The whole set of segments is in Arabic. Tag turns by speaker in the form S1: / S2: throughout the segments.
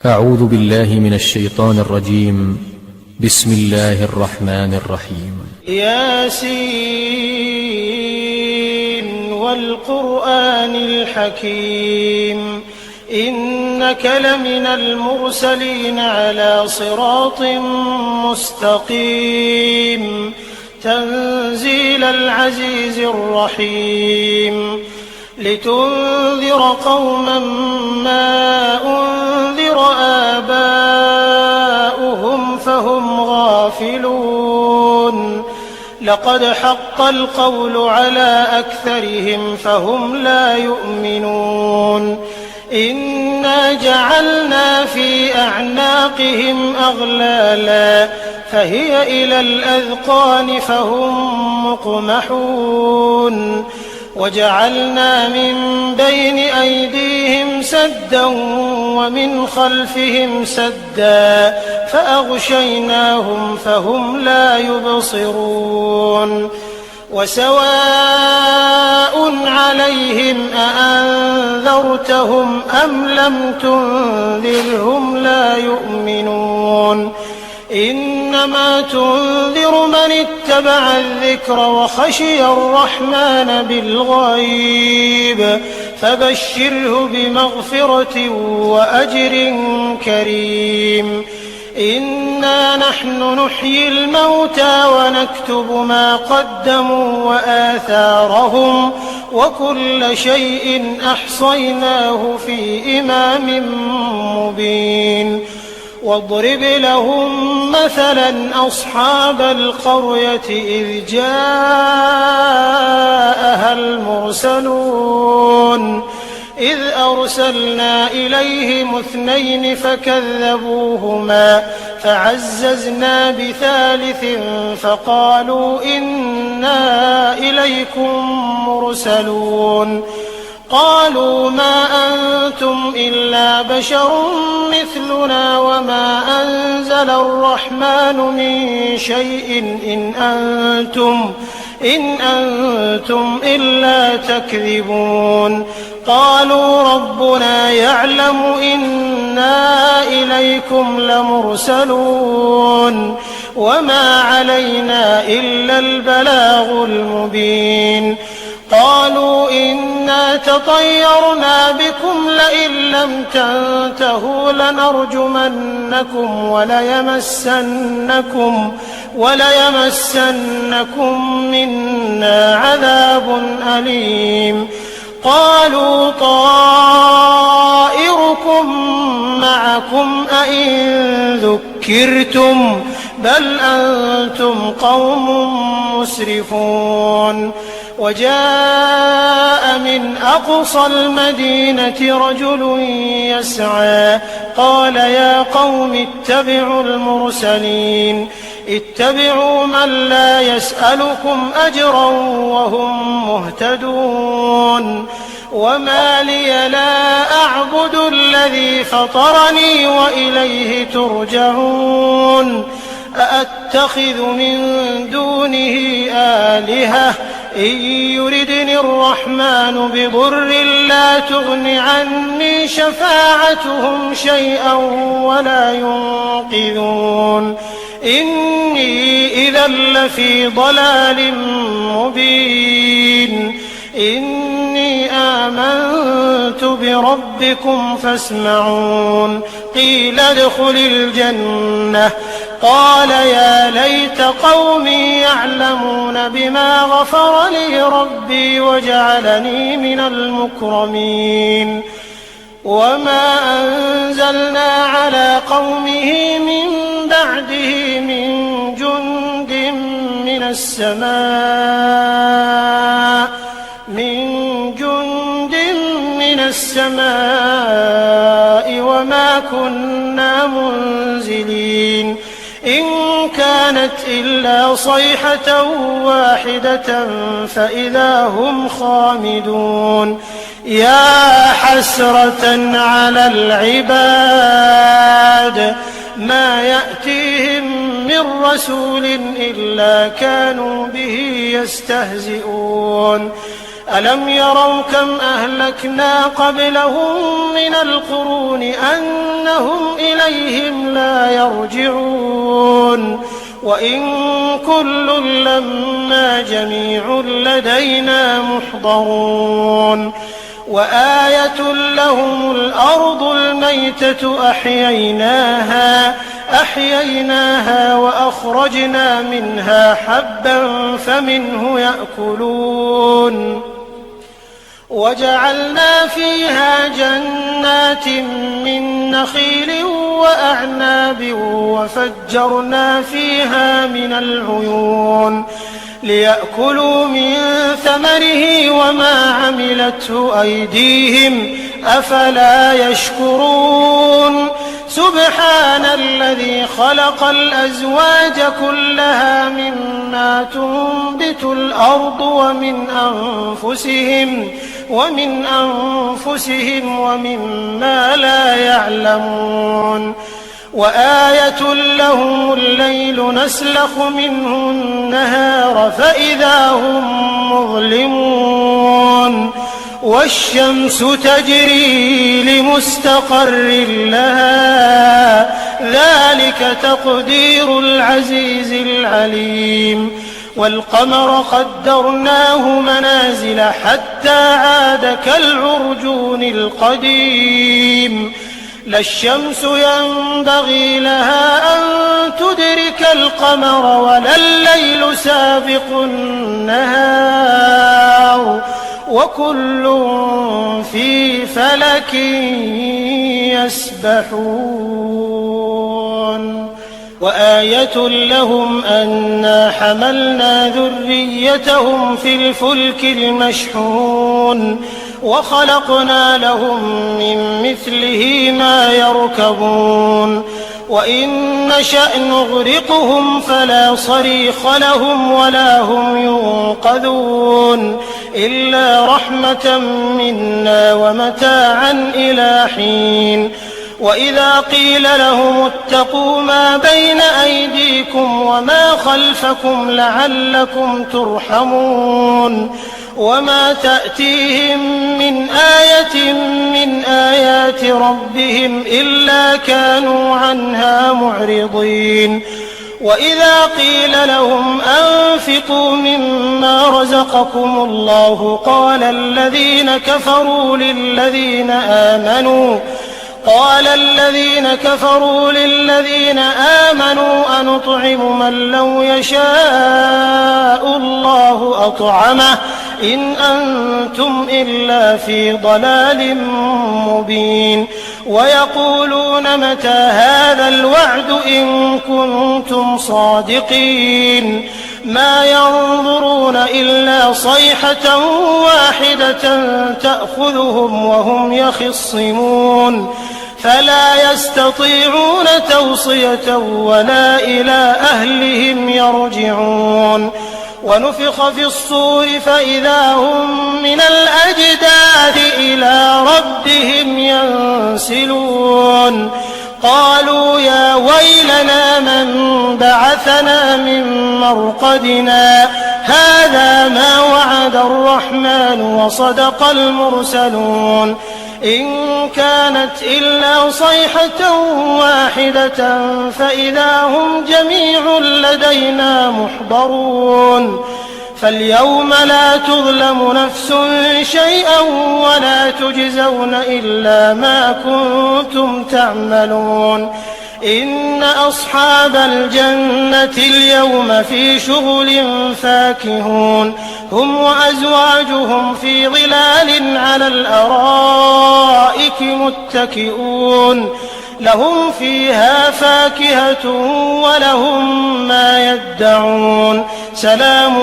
S1: أعوذ بالله من الشيطان الرجيم. بسم الله الرحمن الرحيم.
S2: ياسين والقرآن الحكيم إنك لمن المرسلين على صراط مستقيم تنزيل العزيز الرحيم لتنذر قوما ما أنذر آباؤهم فهم غافلون لقد حق القول على أكثرهم فهم لا يؤمنون إنا جعلنا في أعناقهم أغلالا فهي إلى الأذقان فهم مقمحون وجعلنا من بين أيديهم سدا ومن خلفهم سدا فأغشيناهم فهم لا يبصرون وسواء عليهم أأنذرتهم أم لم تنذرهم لا يؤمنون إنما تنذر من اتبع الذكر وخشي الرحمن بالغيب فبشره بمغفرة وأجر كريم إنا نحن نحيي الموتى ونكتب ما قدموا وآثارهم وكل شيء أحصيناه في إمام مبين واضرب لهم مثلا أصحاب القرية إذ جاءها المرسلون إذ أرسلنا إليهم 2 فكذبوهما فعززنا بثالث فقالوا إنا إليكم مرسلون قالوا ما أنتم إلا بشر مثلنا وما أنزل الرحمن من شيء إن أنتم إلا تكذبون قالوا ربنا يعلم إنا إليكم لمرسلون وما علينا إلا البلاغ المبين قالوا إنا تطيرنا بكم لئن لم تنتهوا لنرجمنكم وليمسنكم منا عذاب أليم قالوا طائركم معكم أئن ذكرتم بل أنتم قوم مسرفون وجاء من أقصى المدينة رجل يسعى قال يا قوم اتبعوا المرسلين اتبعوا من لا يسألكم أجرا وهم مهتدون وما لي لا أعبد الذي فطرني وإليه ترجعون أأتخذ من دونه آلهة إن يردني الرحمن بضر لا تغن عني شفاعتهم شيئا ولا ينقذون إني إذا لفي ضلال مبين إني آمنت بربكم فاسمعون قيل ادخل الجنة قال يا ليت قومي يعلمون بما غفر لي ربي وجعلني من المكرمين وما أنزلنا على قومه من بعده من جند من السماء وما كنا منزلين إن كانت إلا صيحة واحدة فإذا هم خامدون يا حسرة على العباد ما يأتيهم من رسول إلا كانوا به يستهزئون ألم يروا كم أهلكنا قبلهم من القرون أنهم إليهم لا يرجعون وإن كل لما جميع لدينا محضرون وآية لهم الأرض الميتة أحييناها وأخرجنا منها حبا فمنه يأكلون وجعلنا فيها جنات من نخيل وأعناب وفجرنا فيها من العيون ليأكلوا من ثمره وما عملته أيديهم أفلا يشكرون سبحان الذي خلق الأزواج كلها مما تنبت الأرض ومن أنفسهم ومما لا يعلمون وآية لهم الليل نسلخ منه النهار فإذا هم مظلمون والشمس تجري لمستقر لها ذلك تقدير العزيز العليم والقمر قدرناه منازل حتى عاد كالعرجون القديم لا الشمس ينبغي لها أن تدرك القمر ولا الليل سابق النهار وكل في فلك يسبحون وآية لهم أنا حملنا ذريتهم في الفلك المشحون وخلقنا لهم من مثله ما يركبون وإن نشأ نغرقهم فلا صريخ لهم ولا هم ينقذون إلا رحمة منا ومتاعا إلى حين وإذا قيل لهم اتقوا ما بين أيديكم وما خلفكم لعلكم ترحمون وما تأتيهم من آية من آيات ربهم إلا كانوا عنها معرضين وإذا قيل لهم أنفقوا مما رزقكم الله قال الذين كفروا للذين آمنوا أنطعم من لو يشاء الله أطعمه إن أنتم إلا في ضلال مبين ويقولون متى هذا الوعد إن كنتم صادقين ما ينظرون إلا صيحة واحدة تأخذهم وهم يخصمون فلا يستطيعون توصية ولا إلى أهلهم يرجعون ونفخ في الصور فإذا هم من الأجداث إلى ربهم ينسلون قالوا يا ويلنا من بعثنا من مرقدنا هذا ما وعد الرحمن وصدق المرسلون إن كانت إلا صيحة واحدة فإذا هم جميع لدينا محضرون فاليوم لا تظلم نفس شيئا ولا تجزون إلا ما كنتم تعملون إن أصحاب الجنة اليوم في شغل فاكهون هم وأزواجهم في ظلال على الأرائك متكئون لهم فيها فاكهة ولهم ما يدعون سلام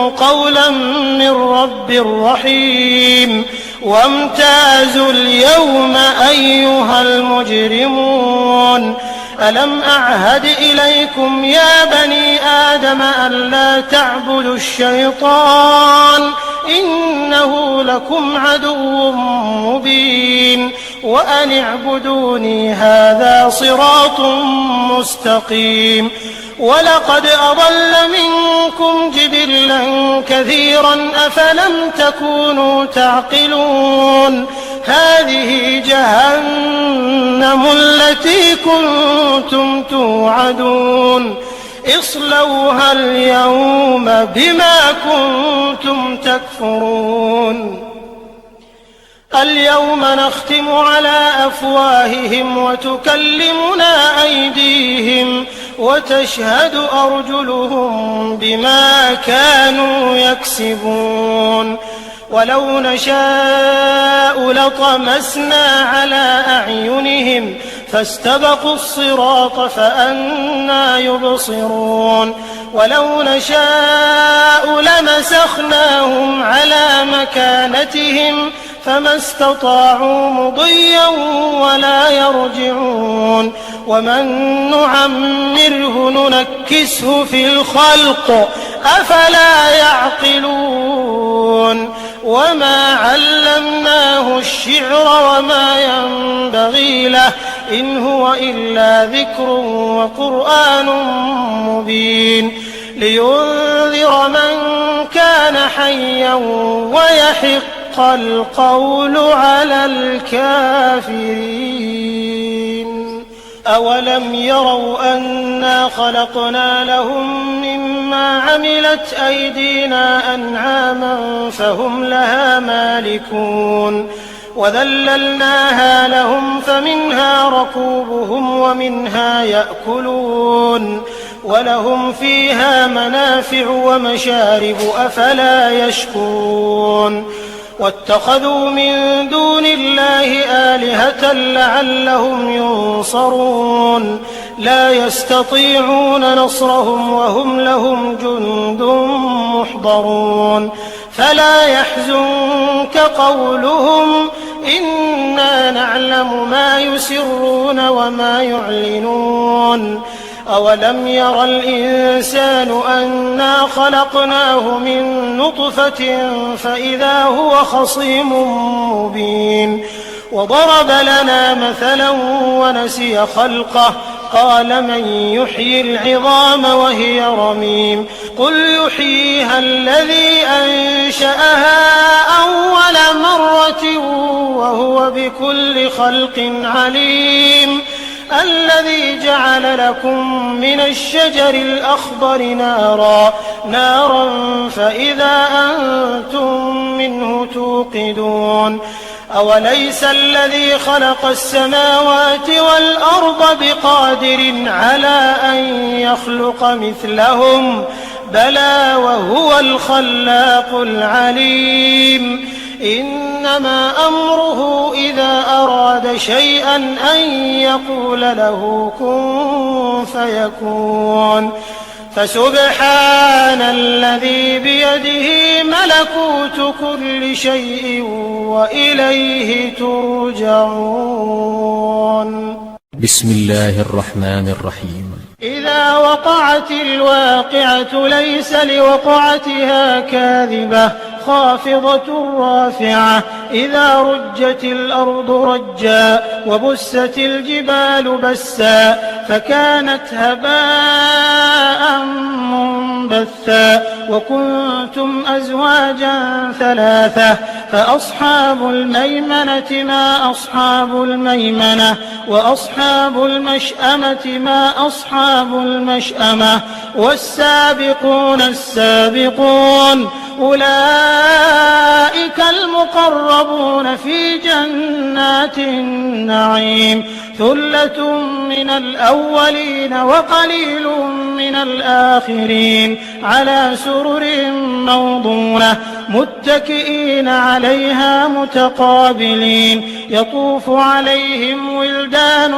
S2: قولا من رب رحيم وامتازوا اليوم أيها المجرمون ألم أعهد إليكم يا بني آدم ألا تعبدوا الشيطان إنه لكم عدو مبين وأن اعبدوني هذا صراط مستقيم ولقد أضل منكم جبلا كثيرا أفلم تكونوا تعقلون هذه جهنم التي كنتم توعدون اصلوها اليوم بما كنتم تكفرون اليوم نختم على أفواههم وتكلمنا أيديهم وتشهد أرجلهم بما كانوا يكسبون ولو نشاء لطمسنا على أعينهم فاستبقوا الصراط فأنى يبصرون ولو نشاء لمسخناهم على مكانتهم فما استطاعوا مضيا ولا يرجعون ومن نعمره ننكسه في الخلق أفلا يعقلون وما علمناه الشعر وما ينبغي له إن هو إلا ذكر وقرآن مبين لينذر من كان حيا ويحق القول على الكافرين أولم يروا أنا خلقنا لهم مما عملت أيدينا أنعاما فهم لها مالكون وذللناها لهم فمنها ركوبهم ومنها يأكلون ولهم فيها منافع ومشارب أفلا يشكرون واتخذوا من دون الله آلهة لعلهم ينصرون لا يستطيعون نصرهم وهم لهم جند محضرون فلا يحزنك قولهم إنا نعلم ما يسرون وما يعلنون أولم ير الإنسان أنا خلقناه من نطفة فإذا هو خصيم مبين وضرب لنا مثلا ونسي خلقه قال من يحيي العظام وهي رميم قل يحييها الذي أنشأها أول مرة وهو بكل خلق عليم الذي جعل لكم من الشجر الأخضر نارا فإذا أنتم منه توقدون أوليس الذي خلق السماوات والأرض بقادر على أن يخلق مثلهم بلى وهو الخلاق العليم إنما أمره إذا أراد شيئا أن يقول له كن فيكون فسبحان الذي بيده ملكوت كل شيء وإليه ترجعون
S1: بسم الله الرحمن الرحيم
S2: إذا وقعت الواقعة ليس لوقعتها كاذبة خافضة رافعة إذا رجت الأرض رجا وبست الجبال بسا فكانت هباء منبثا وكنتم أزواجا ثلاثة فأصحاب الميمنة ما أصحاب الميمنة وأصحاب المشأمة ما أصحاب المشأمة والسابقون السابقون أولئك المقربون في جنات النعيم ثلة من الأولين وقليل من الآخرين على سرر موضونة متكئين عليها متقابلين يطوف عليهم ولدان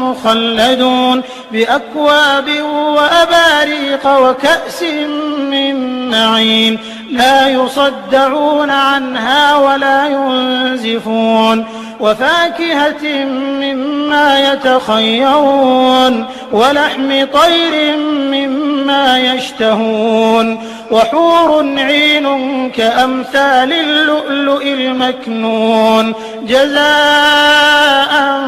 S2: مخلدون بأكواب وأباريق وكأس من معين لا يصدعون عنها ولا ينزفون وفاكهة مما يتخيرون ولحم طير مما يشتهون وحور عين كأمثال اللؤلؤ المكنون جزاء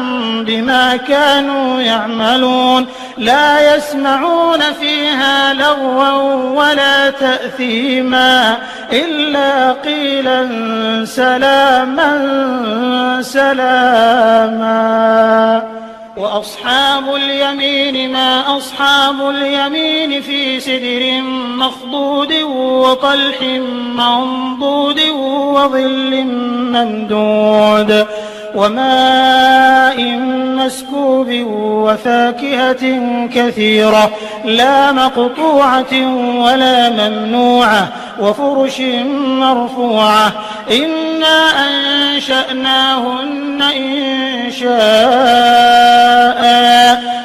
S2: بما كانوا يعملون لا يسمعون فيها لغوا ولا تأثيما إلا قيلا سلاما سلاما. وأصحاب اليمين ما أصحاب اليمين في سدر مخضود وطلح منضود وظل ممدود وماء مسكوب وفاكهة كثيرة لا مقطوعة ولا ممنوعة وفرش مرفوعة إنا أنشأناهن إنشاء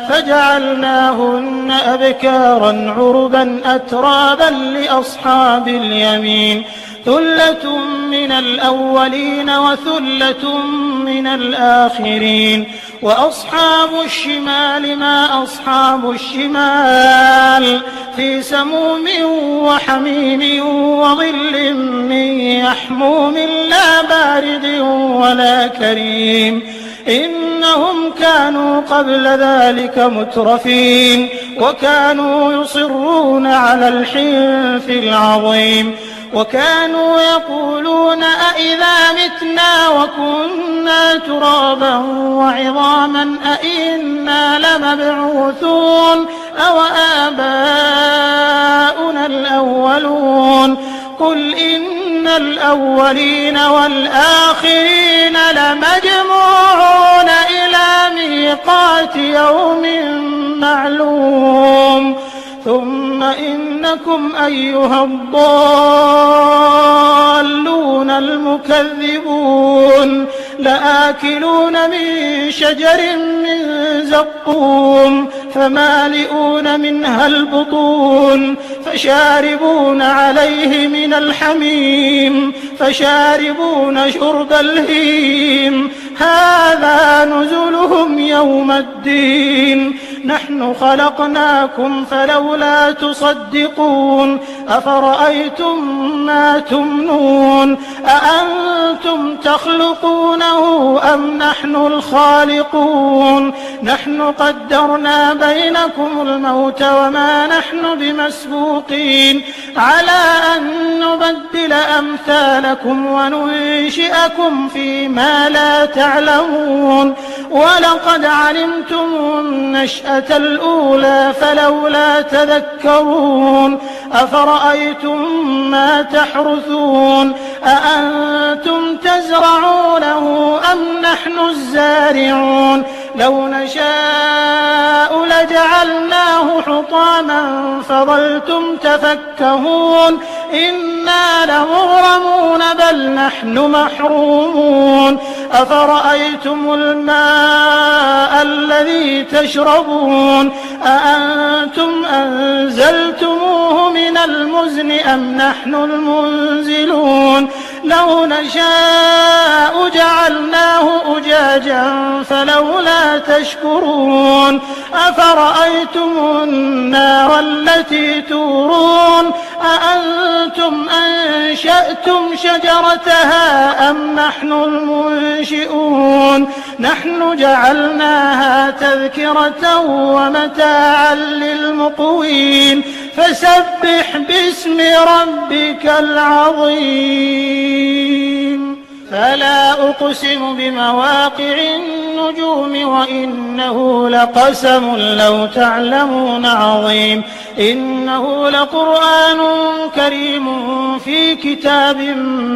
S2: فجعلناهن أبكارا عربا أترابا لأصحاب اليمين ثلة من الأولين وثلة من الآخرين. وأصحاب الشمال ما أصحاب الشمال في سموم وحميم وظل من يحموم لا بارد ولا كريم إنهم كانوا قبل ذلك مترفين وكانوا يصرون على الحنث العظيم وكانوا يقولون أئذا متنا وكنا ترابا وعظاما أئنا لمبعوثون أو آباؤنا الأولون قل إن الأولين والآخرين لمجموعون إلى ميقات يوم معلوم ثم إنكم أيها الضالون المكذبون لآكلون من شجر من زقوم فمالئون منها البطون فشاربون عليه من الحميم فشاربون شرب الهيم هذا نزلهم يوم الدين نحن خلقناكم فلولا تصدقون أفرأيتم ما تمنون أأنتم تخلقونه أم نحن الخالقون نحن قدرنا بينكم الموت وما نحن بمسبوقين على أن نبدل أمثالكم وننشئكم فيما لا تعلمون ولقد علمتم النشأة الأولى فلولا تذكرون أفرأيتم ما تحرثون أأنتم تزرعونه أم نحن الزارعون لو نشاء لجعلناه حطاما فظلتم تفكهون إنا لمغرمون بل نحن محرومون أفرأيتم الماء الذي تشربون أأنتم أنزلتموه من المزن أم نحن المنزلون لو نشاء جعلناه أجاجا فلولا تشكرون أفرأيتم النار التي تورون أأنتم أنشأتم شجرتها أم نحن المنشئون نحن جعلناها تذكرة ومتاعا للمقوين فسبح باسم ربك العظيم فلا أقسم بمواقع النجوم وإنه لقسم لو تعلمون عظيم إنه لقرآن كريم في كتاب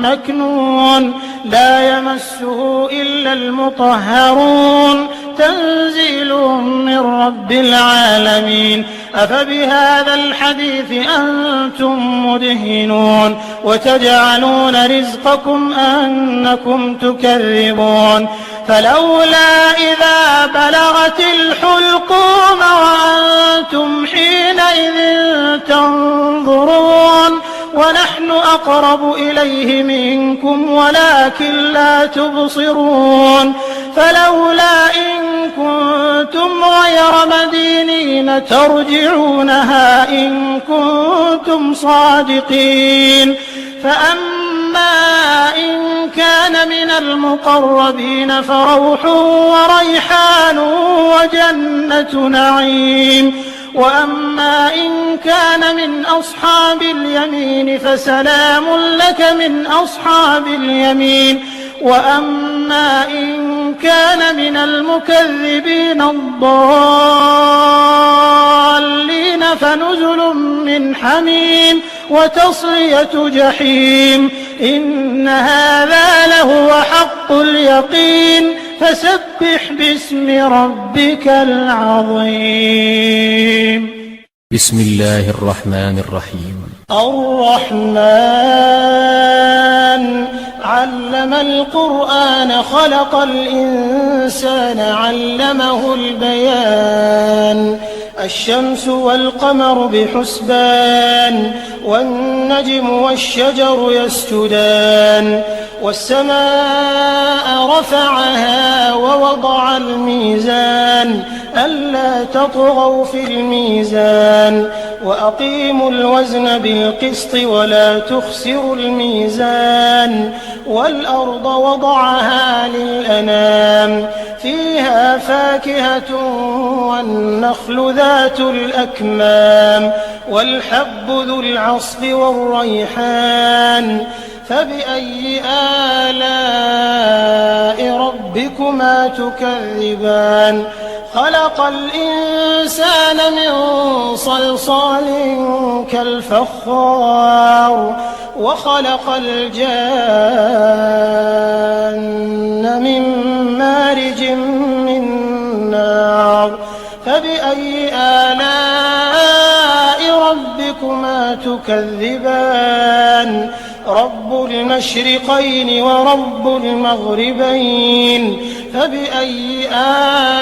S2: مكنون لا يمسه إلا المطهرون تنزيل من رب العالمين أفبهذا الحديث أنتم مدهنون وتجعلون رزقكم أنكم تكذبون فلولا إذا بلغت الحلقوم وأنتم حينئذ تنظرون ونحن أقرب إليه منكم ولكن لا تبصرون فلولا إن كنتم غير مدينين ترجعونها إن كنتم صادقين فأما إن كان من المقربين فروح وريحان وجنة نعيم وأما إن كان من أصحاب اليمين فسلام لك من أصحاب اليمين وأما إن كان من المكذبين الضالين فنزل من حميم وتصلية جحيم إن هذا لهو حق اليقين فسبح باسم ربك العظيم.
S1: بسم الله الرحمن الرحيم.
S2: الرحمن علم القرآن خلق الإنسان علمه البيان الشمس والقمر بحسبان والنجم والشجر يسجدان والسماء رفعها ووضع الميزان ألا تطغوا في الميزان وأقيموا الوزن بالقسط ولا تخسروا الميزان والأرض وضعها للأنام فيها فاكهة والنخل ذات الأكمام والحب ذو العصف والريحان فبأي آلاء ربكما تكذبان خلق الإنسان من صلصال كالفخار وخلق الجان من مارج من نار فبأي آلاء ربكما تكذبان رب المشرقين ورب المغربين فبأي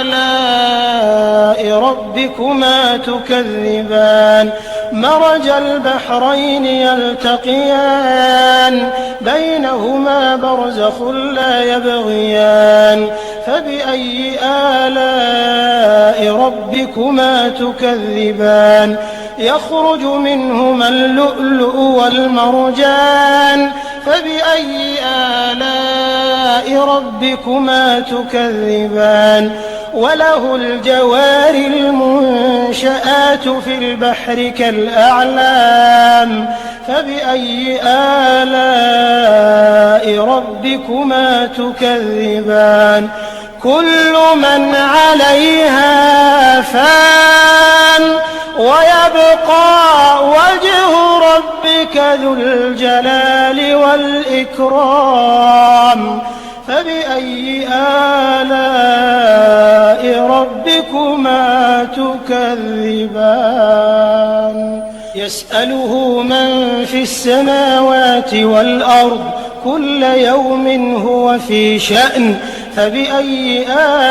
S2: آلاء ربكما تكذبان مرج البحرين يلتقيان بينهما برزخ لا يبغيان فبأي آلاء ربكما تكذبان يخرج منهما اللؤلؤ والمرجان فبأي آلاء ربكما تكذبان وله الجوار المنشآت في البحر كالأعلام فبأي آلاء ربكما تكذبان كل من عليها فان ويبقى وجه ربك ذو الجلال والإكرام فبأي آلاء ربكما تكذبان يسأله من في السماوات والأرض كل يوم هو في شأن فبأي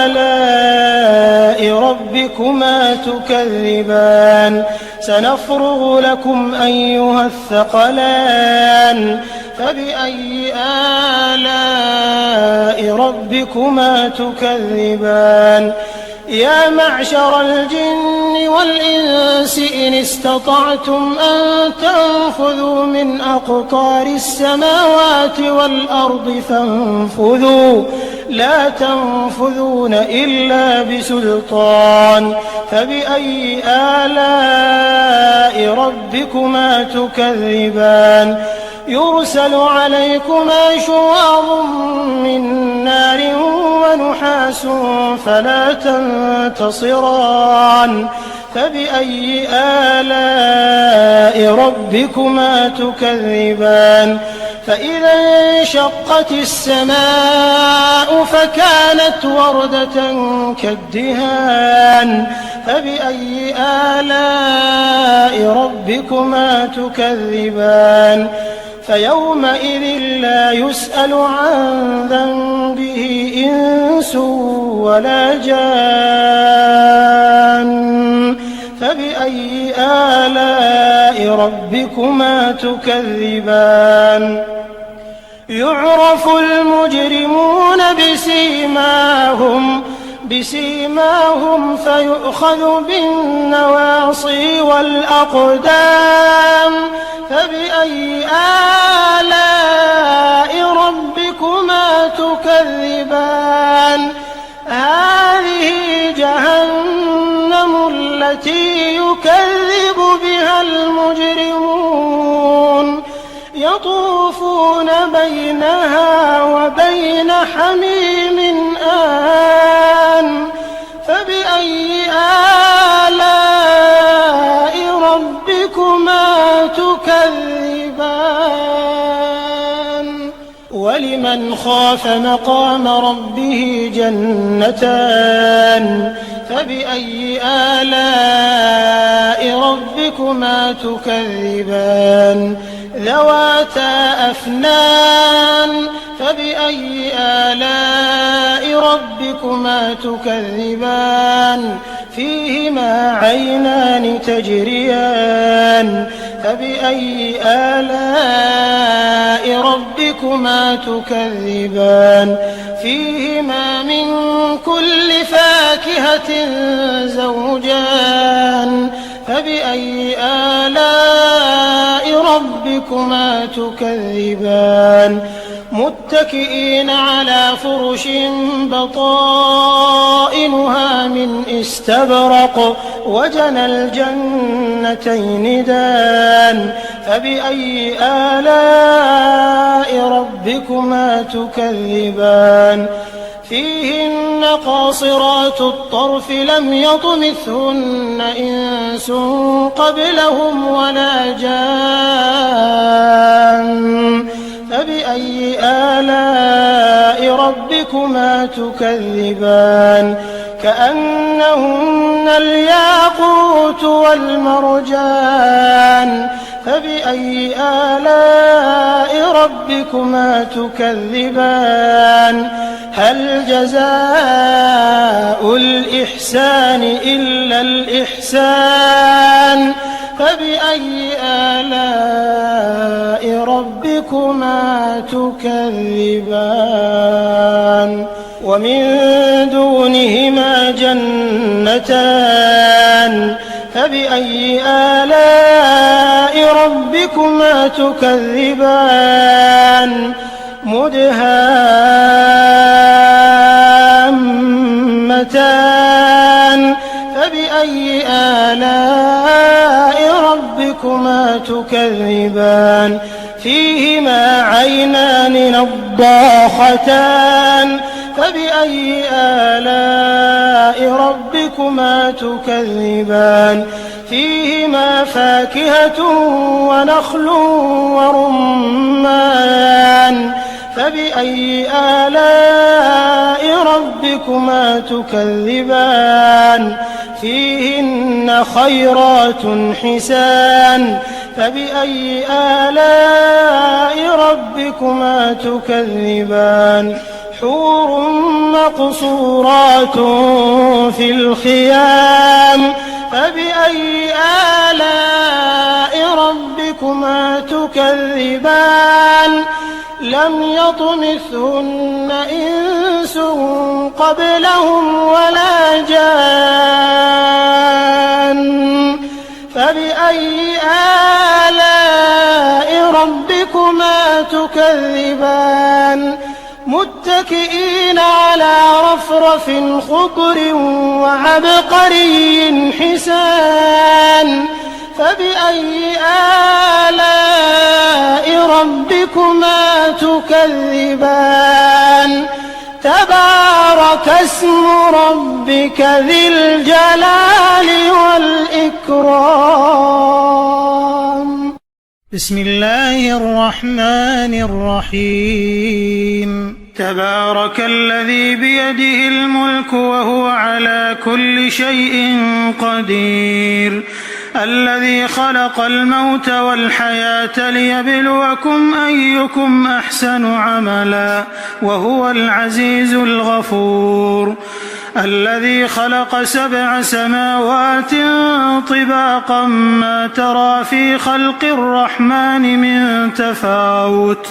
S2: آلاء ربكما تكذبان سنفرغ لكم أيها الثقلان فبأي آلاء ربكما تكذبان يا معشر الجن والإنس إن استطعتم أن تنفذوا من أقطار السماوات والأرض فانفذوا لا تنفذون إلا بسلطان فبأي آلاء ربكما تكذبان يرسل عليكما شواظ من نار ونحاس فلا تنتصران فبأي آلاء ربكما تكذبان فإذا انشقت السماء فكانت وردة كالدهان فبأي آلاء ربكما تكذبان فيومئذ لا يسأل عن ذنبه إنس ولا جان فبأي آلاء ربكما تكذبان يعرف المجرمون بسيماهم فيؤخذ بالنواصي والأقدام فبأي آلاء ربكما تكذبان هذه جهنم التي يكذب بها المجرمون يطوفون بينها وبين حميم آن فبأي آلاء ربكما تكذبان ولمن خاف مقام ربه جنتان فبأي آلاء ربكما تكذبان ذواتا أفنان فبأي آلاء ربكما تكذبان فيهما عينان تجريان فبأي آلاء ربكما تكذبان فيهما من كل فاكهة زوجان فبأي آلاء ربكما تكذبان متكئين على فرش بطائنها من استبرق وجنى الجنتين دان فبأي آلاء ربكما تكذبان فيهن قاصرات الطرف لم يطمثهن إنس قبلهم ولا جان فبأي آلاء ربكما تكذبان كأنهن الياقوت والمرجان فبأي آلاء ربكما تكذبان هل جزاء الإحسان إلا الإحسان فبأي آلاء ربكما تكذبان ومن دونهما جنتان فبأي آلاء ربكما تكذبان مدهامتان فبأي آلاء ربكما تكذبان فيهما عينان نضاختان فبأي آلاء ربكما تكذبان فيهما فاكهة ونخل ورمان فبأي آلاء ربكما تكذبان فيهن خيرات حسان فبأي آلاء ربكما تكذبان حور مقصورات في الخيام فبأي آلاء ربكما تكذبان لم يطمثهن إنس قبلهم ولا جان فبأي آلاء ربكما تكذبان متكئين على رفرف خضر وعبقري حسان فبأي آلاء ربكما تكذبان تبارك اسم ربك ذي الجلال والإكرام بسم الله الرحمن الرحيم تبارك الذي بيده الملك وهو على كل شيء قدير الذي خلق الموت والحياة ليبلوكم أيكم أحسن عملا وهو العزيز الغفور الذي خلق 7 سماوات طباقا ما ترى في خلق الرحمن من تفاوت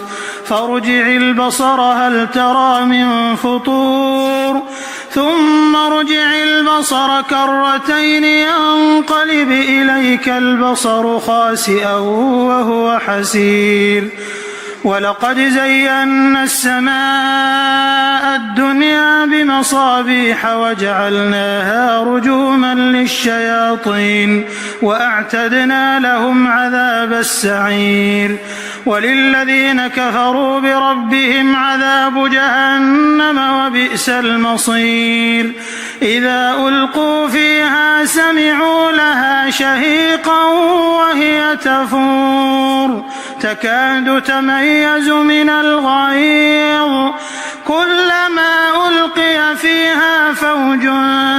S2: فارجع البصر هل ترى من فطور ثم ارجع البصر كرتين ينقلب إليك البصر خاسئا وهو حسير ولقد زينا السماء الدنيا بمصابيح وجعلناها رجوما للشياطين وأعتدنا لهم عذاب السعير وللذين كفروا بربهم عذاب جهنم وبئس المصير إذا ألقوا فيها سمعوا لها شهيقا وهي تفور تكاد تميز من الغيظ كلما ألقي فيها فوج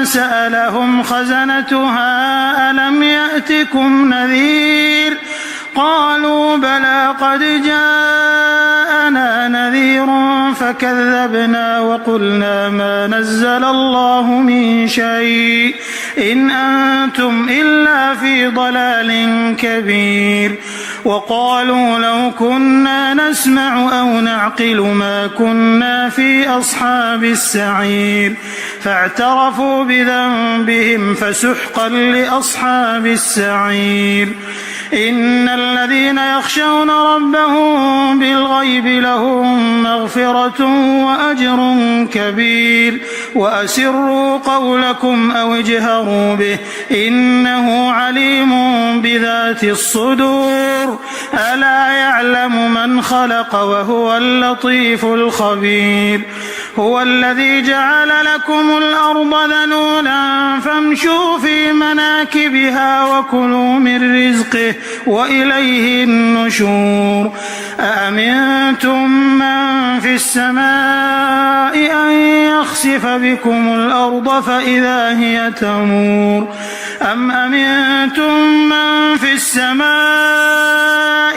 S2: سألهم خزنتها ألم يأتكم نذير قالوا بلى قد جاءنا نذير فكذبنا وقلنا ما نزل الله من شيء إن أنتم إلا في ضلال كبير وقالوا لو كنا نسمع أو نعقل ما كنا في أصحاب السعير فاعترفوا بذنبهم فسحقا لأصحاب السعير إن الذين يخشون ربهم بالغيب لهم مغفرة وأجر كبير وأسروا قولكم أو اجهروا به إنه عليم بذات الصدور ألا يعلم من خلق وهو اللطيف الخبير هو الذي جعل لكم الأرض ذلولا فامشوا في مناكبها وكلوا من رزقه وإليه النشور أأمنتم من في السماء أن يخسف بكم الأرض فإذا هي تمور أم أمنتم من في السماء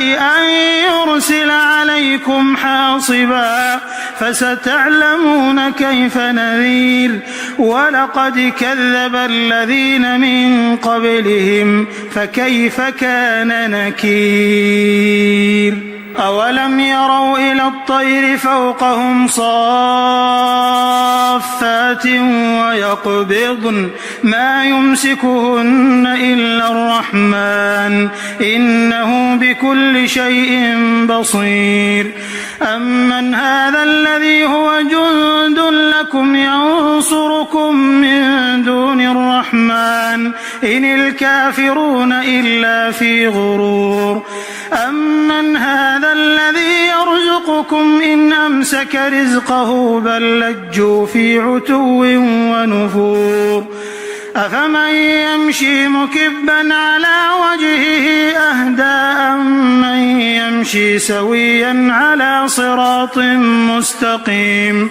S2: أن يرسل عليكم حاصبا فستعلمون كيف نذير ولقد كذب الذين من قبلهم فكيف كان نكير أولم يروا إلى الطير فوقهم صافات ويقبضن ما يمسكهن إلا الرحمن إنه بكل شيء بصير أمن هذا الذي هو جند لكم ينصركم من دون الرحمن إن الكافرون إلا في غرور أمن هذا الذي يرزقكم إن أمسك رزقه بل لجوا في عتو ونفور أفمن يمشي مكبا على وجهه أهدى أمن يمشي سويا على صراط مستقيم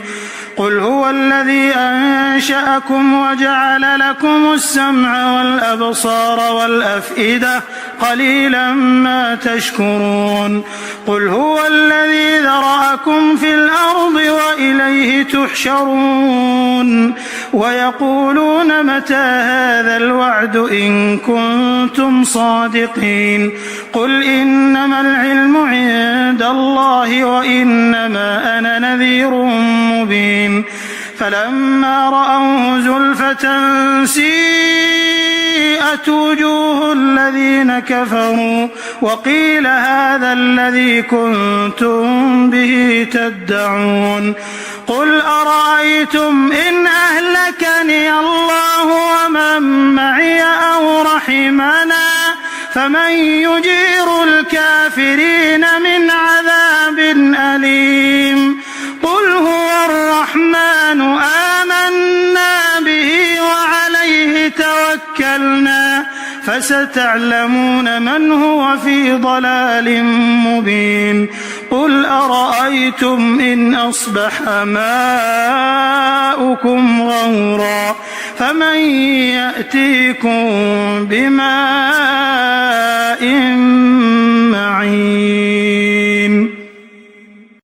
S2: قل هو الذي أنشأكم وجعل لكم السمع والأبصار والأفئدة قليلا ما تشكرون قل هو الذي ذرأكم في الأرض وإليه تحشرون ويقولون متى هذا الوعد إن كنتم صادقين قل إنما العلم عند الله وإنما أنا نذير مبين فلما رأوه زلفة سيئت وجوه الذين كفروا وقيل هذا الذي كنتم به تدعون قل أرأيتم إن أهلكني الله ومن معي أو رحمنا فمن يجير الكافرين من عذاب أليم قل هو الرحمن آمنا به وعليه توكلنا فستعلمون من هو في ضلال مبين قل أرأيتم إن أصبح ماؤكم غورا فمن يأتيكم بماء